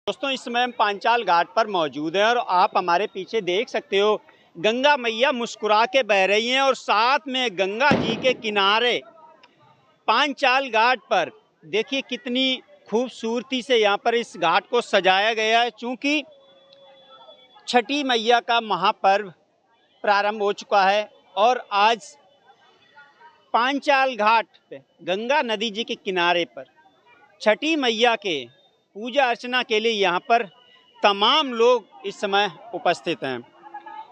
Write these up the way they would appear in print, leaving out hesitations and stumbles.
दोस्तों, इस समय हम पांचाल घाट पर मौजूद हैं और आप हमारे पीछे देख सकते हो गंगा मैया मुस्कुरा के बह रही हैं और साथ में गंगा जी के किनारे पांचाल घाट पर देखिए कितनी खूबसूरती से यहाँ पर इस घाट को सजाया गया है। चूँकि छठी मैया का महापर्व प्रारंभ हो चुका है और आज पांचाल घाट पे गंगा नदी जी के किनारे पर छठी मैया के पूजा अर्चना के लिए यहाँ पर तमाम लोग इस समय उपस्थित हैं।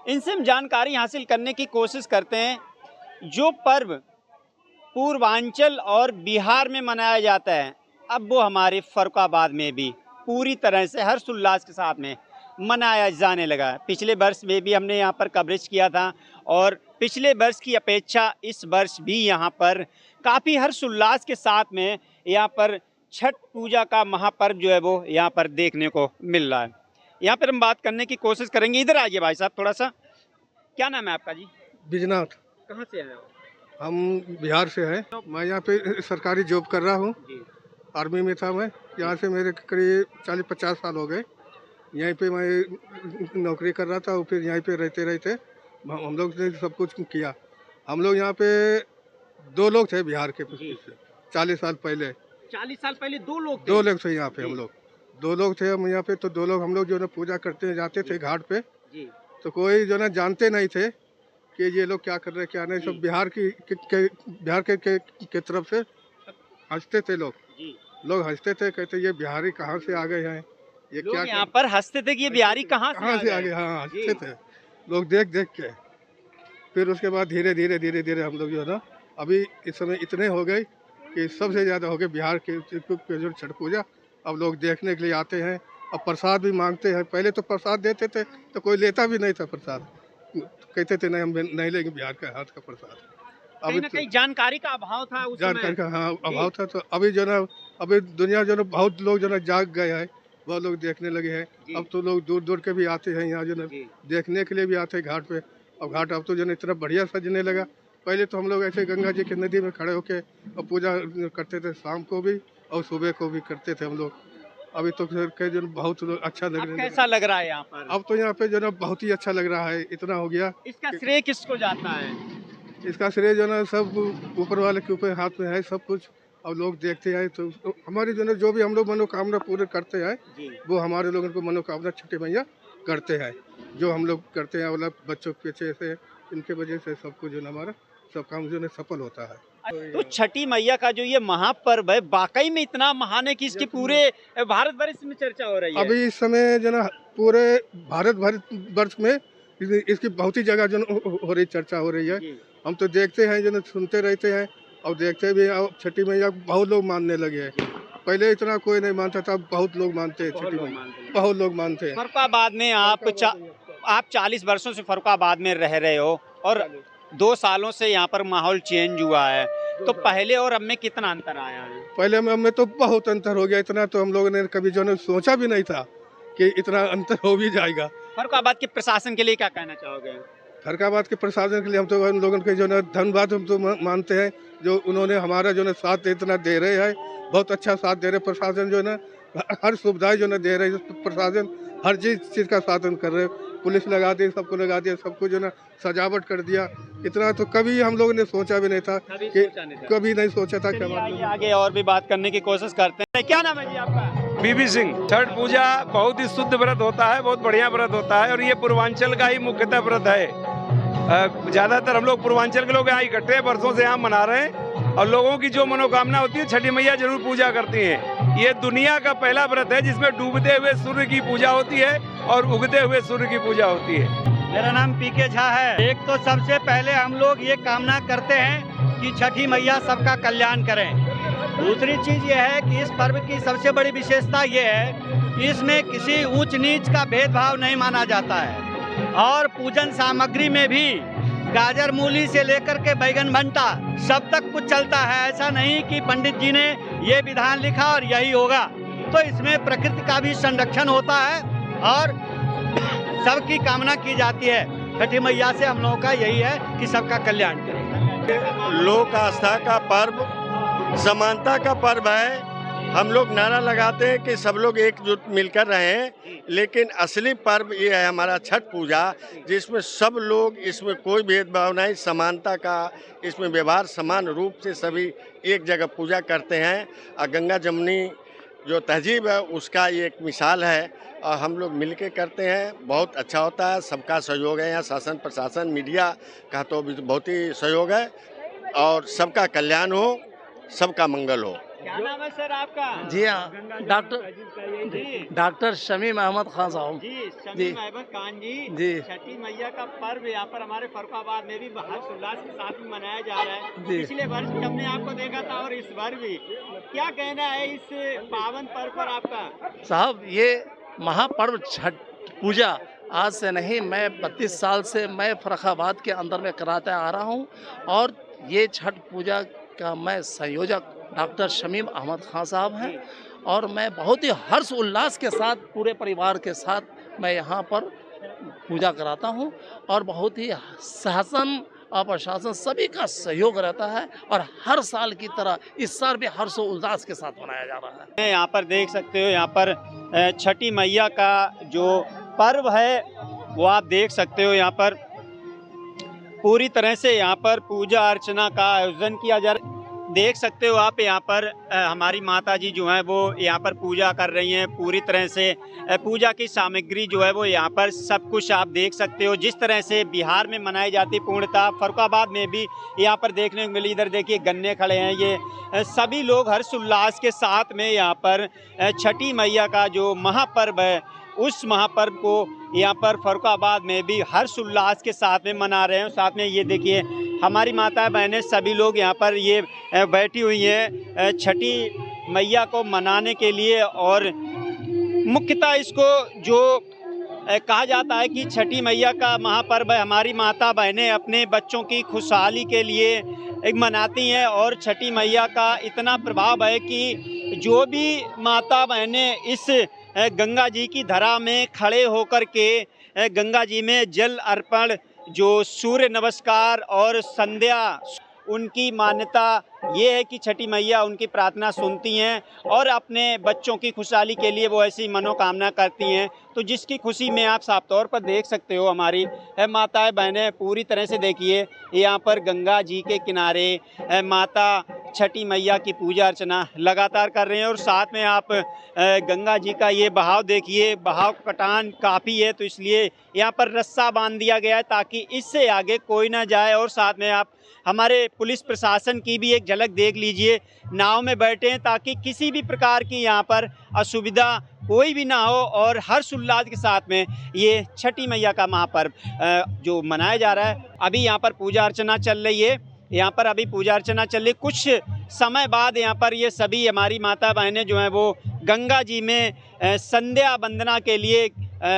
इनसे हम जानकारी हासिल करने की कोशिश करते हैं। जो पर्व पूर्वांचल और बिहार में मनाया जाता है, अब वो हमारे फर्रुखाबाद में भी पूरी तरह से हर्षोल्लास के साथ में मनाया जाने लगा है। पिछले वर्ष में भी हमने यहाँ पर कवरेज किया था और पिछले वर्ष की अपेक्षा इस वर्ष भी यहाँ पर काफ़ी हर्षोल्लास के साथ में यहाँ पर छठ पूजा का महापर्व जो है वो यहाँ पर देखने को मिल रहा है। यहाँ पर हम बात करने की कोशिश करेंगे। इधर आइए भाई साहब थोड़ा सा। क्या नाम है आपका जी? बिजनाथ। कहाँ से आए हो? हम बिहार से हैं। मैं यहाँ पे सरकारी जॉब कर रहा हूँ। आर्मी में था मैं। यहाँ से मेरे करीब 40-50 साल हो गए। यहीं पे मैं नौकरी कर रहा था और फिर यहीं पे रहते रहते हम लोग ने सब कुछ किया। हम लोग यहाँ पे 2 लोग थे बिहार के 40 साल पहले। 40 साल पहले 2 लोग थे? 2 लोग थे यहाँ पे। हम लोग 2 लोग थे हम यहाँ पे। तो 2 लोग हम लोग जो है पूजा करते जाते थे घाट पे। तो कोई जो है जानते नहीं थे कि ये लोग क्या कर रहे क्या नहीं। सब बिहार के तरफ से हंसते थे लोग हंसते थे, कहते ये बिहारी कहाँ से आ गए हैं, ये क्या यहाँ पर हंसते थे कि ये बिहारी कहाँ से आ गए। हाँ, हंसते थे लोग देख के। फिर उसके बाद धीरे धीरे हम लोग जो है ना अभी इस समय इतने हो गए कि सबसे ज़्यादा हो गए बिहार के जो छठ पूजा। अब लोग देखने के लिए आते हैं। अब प्रसाद भी मांगते हैं। पहले तो प्रसाद देते थे तो कोई लेता भी नहीं था प्रसाद। कहते थे नहीं, हम नहीं लेंगे बिहार का हाथ का प्रसाद। अभी कहीं जानकारी का अभाव था उस जानकारी का अभाव था। तो अभी जो ना अभी दुनिया जो ना बहुत लोग जो ना जाग गए हैं, बहुत लोग देखने लगे हैं। अब तो लोग दूर दूर के भी आते हैं यहाँ जो ना देखने के लिए भी आते हैं घाट पे। अब घाट अब तो जो ना इतना बढ़िया सजने लगा। पहले तो हम लोग ऐसे गंगा जी की नदी में खड़े होके और पूजा करते थे, शाम को भी और सुबह को भी करते थे हम लोग। अभी तो जो बहुत अच्छा लग रहा है। कैसा लग रहा है यहाँ पर? अब तो यहाँ पे जो ना बहुत ही अच्छा लग रहा है। इतना हो गया। इसका श्रेय किसको जाता है? इसका श्रेय जो ना सब ऊपर वाले के ऊपर हाथ में है सब कुछ। और लोग देखते हैं तो हमारी जो ना जो भी हम लोग मनोकामना पूरे करते हैं वो हमारे लोगों को मनोकामना छठी मैया करते हैं। जो हम लोग करते हैं मतलब बच्चों के पीछे से इनके वजह से सब कुछ जो ना हमारा सब काम जो है सफल होता है। तो छठी मैया का जो ये महापर्व है वाकई में इतना महान है कि इसकी पूरे भारत वर्ष में चर्चा हो रही है। अभी इस समय जो ना पूरे भारत वर्ष में इसकी बहुत ही जगह जो हो रही चर्चा हो रही है। हम तो देखते हैं जो ना सुनते रहते हैं और देखते भी। छठी मैया बहुत लोग मानने लगे हैं। पहले इतना कोई नहीं मानता था, बहुत लोग मानते हैं छठी मैया, बहुत लोग मानते हैं। फर्रुखाबाद में आप 40 वर्षों से फर्रुखाबाद में रह रहे हो और 2 सालों से यहाँ पर माहौल चेंज हुआ है। तो पहले और अब में कितना अंतर आया है? पहले में तो बहुत अंतर हो गया। इतना तो हम लोगों ने कभी जो है सोचा भी नहीं था कि इतना अंतर हो भी जाएगा। फर्रुखाबाद के प्रशासन के लिए क्या कहना चाहोगे? फर्रुखाबाद के प्रशासन के लिए हम तो उन लोगों के जो है धन्यवाद हम तो मानते हैं। जो उन्होंने हमारा जो है साथ इतना दे रहे हैं, बहुत अच्छा साथ दे रहे। प्रशासन जो है ना हर सुविधाएं जो है दे रहे हैं। प्रशासन हर चीज़ का साधन कर रहे। पुलिस लगा दी, सबको लगा दिया, सबको जो ना सजावट कर दिया। इतना तो कभी हम लोगों ने सोचा भी नहीं था कि कभी नहीं सोचा था कि आगे और भी बात करने की कोशिश करते हैं। क्या नाम है जी आपका? बीबी सिंह। छठ पूजा बहुत ही शुद्ध व्रत होता है, बहुत बढ़िया व्रत होता है और ये पूर्वांचल का ही मुख्यतः व्रत है। ज़्यादातर हम लोग पूर्वांचल के लोग यहाँ इकट्ठे वर्षों से यहाँ मना रहे हैं और लोगों की जो मनोकामना होती है छठी मैया जरूर पूजा करती हैं। ये दुनिया का पहला व्रत है जिसमें डूबते हुए सूर्य की पूजा होती है और उगते हुए सूर्य की पूजा होती है। मेरा नाम पीके झा है। एक तो सबसे पहले हम लोग ये कामना करते हैं कि छठी मैया सबका कल्याण करें। दूसरी चीज ये है कि इस पर्व की सबसे बड़ी विशेषता ये है कि इसमें किसी ऊंच नीच का भेदभाव नहीं माना जाता है और पूजन सामग्री में भी गाजर मूली से लेकर के बैगन भंटा सब तक कुछ चलता है। ऐसा नहीं कि पंडित जी ने ये विधान लिखा और यही होगा। तो इसमें प्रकृति का भी संरक्षण होता है और सबकी कामना की जाती है। छठी मैया से हम लोगों का यही है कि सबका कल्याण करें। लोक आस्था का पर्व, समानता का पर्व है। हम लोग नारा लगाते हैं कि सब लोग एकजुट मिलकर रहें, लेकिन असली पर्व ये है हमारा छठ पूजा, जिसमें सब लोग, इसमें कोई भेदभाव नहीं, समानता का इसमें व्यवहार, समान रूप से सभी एक जगह पूजा करते हैं। और गंगा जमुनी जो तहजीब है उसका ये एक मिसाल है और हम लोग मिलके करते हैं, बहुत अच्छा होता है। सबका सहयोग है यहाँ, शासन प्रशासन मीडिया का तो भी बहुत ही सहयोग है और सबका कल्याण हो, सबका मंगल हो। क्या नाम है सर आपका? जी हाँ, डॉक्टर शमीम अहमद खान साहब। जी शमीम अहमद खान जी, छठी मैया का पर्व यहाँ पर हमारे फर्रुखाबाद में भी हर्षोल्लास के साथ में मनाया जा रहा है। पिछले वर्ष भी हमने आपको देखा था और इस बार भी, क्या कहना है इस पावन पर्व पर आपका? साहब, ये महापर्व छठ पूजा आज से नहीं, मैं 32 साल से मैं फर्रुखाबाद के अंदर में कराते आ रहा हूँ और ये छठ पूजा का मैं संयोजक डॉक्टर शमीम अहमद खान साहब हैं और मैं बहुत ही हर्ष उल्लास के साथ पूरे परिवार के साथ मैं यहाँ पर पूजा कराता हूँ और बहुत ही शासन और प्रशासन सभी का सहयोग रहता है और हर साल की तरह इस साल भी हर्ष उल्लास के साथ मनाया जा रहा है। यहाँ पर देख सकते हो, यहाँ पर छठी मैया का जो पर्व है वो आप देख सकते हो। यहाँ पर पूरी तरह से यहाँ पर पूजा अर्चना का आयोजन किया जा रहा है। देख सकते हो आप, यहाँ पर हमारी माता जी जो हैं वो यहाँ पर पूजा कर रही हैं। पूरी तरह से पूजा की सामग्री जो है वो यहाँ पर सब कुछ आप देख सकते हो। जिस तरह से बिहार में मनाई जाती पूर्णतः फर्रुखाबाद में भी यहाँ पर देखने को मिली। इधर देखिए गन्ने खड़े हैं, ये सभी लोग हर्षोल्लास के साथ में यहाँ पर छठी मैया का जो महापर्व है उस महापर्व को यहाँ पर फर्रुखाबाद में भी हर्षोल्लास के साथ में मना रहे हैं। साथ में ये देखिए हमारी माता बहनें सभी लोग यहाँ पर ये बैठी हुई हैं छठी मैया को मनाने के लिए। और मुख्यतः इसको जो कहा जाता है कि छठी मैया का महापर्व है, हमारी माता बहनें अपने बच्चों की खुशहाली के लिए एक मनाती हैं और छठी मैया का इतना प्रभाव है कि जो भी माता बहनें इस गंगा जी की धरा में खड़े होकर के गंगा जी में जल अर्पण, जो सूर्य नमस्कार और संध्या, उनकी मान्यता ये है कि छठी मैया उनकी प्रार्थना सुनती हैं और अपने बच्चों की खुशहाली के लिए वो ऐसी मनोकामना करती हैं। तो जिसकी खुशी में आप साफ तौर पर देख सकते हो हमारी माताएं बहनें पूरी तरह से देखिए यहाँ पर गंगा जी के किनारे माता छठी मैया की पूजा अर्चना लगातार कर रहे हैं। और साथ में आप गंगा जी का ये बहाव देखिए, बहाव कटान काफ़ी है तो इसलिए यहाँ पर रस्सा बांध दिया गया है ताकि इससे आगे कोई ना जाए। और साथ में आप हमारे पुलिस प्रशासन की भी एक झलक देख लीजिए, नाव में बैठे हैं ताकि किसी भी प्रकार की यहाँ पर असुविधा कोई भी ना हो और हर्षोल्लास के साथ में ये छठी मैया का महापर्व जो मनाया जा रहा है। अभी यहाँ पर पूजा अर्चना चल रही है, यहाँ पर अभी पूजा अर्चना चल रही है। कुछ समय बाद यहाँ पर ये सभी हमारी माता बहनें जो हैं वो गंगा जी में संध्या वंदना के लिए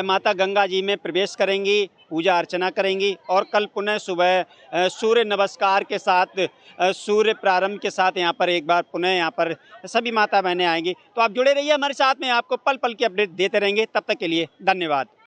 माता गंगा जी में प्रवेश करेंगी, पूजा अर्चना करेंगी और कल पुनः सुबह सूर्य नमस्कार के साथ, सूर्य प्रारंभ के साथ यहाँ पर एक बार पुनः यहाँ पर सभी माता बहनें आएंगी। तो आप जुड़े रहिए हमारे साथ में, आपको पल पल की अपडेट देते रहेंगे। तब तक के लिए धन्यवाद।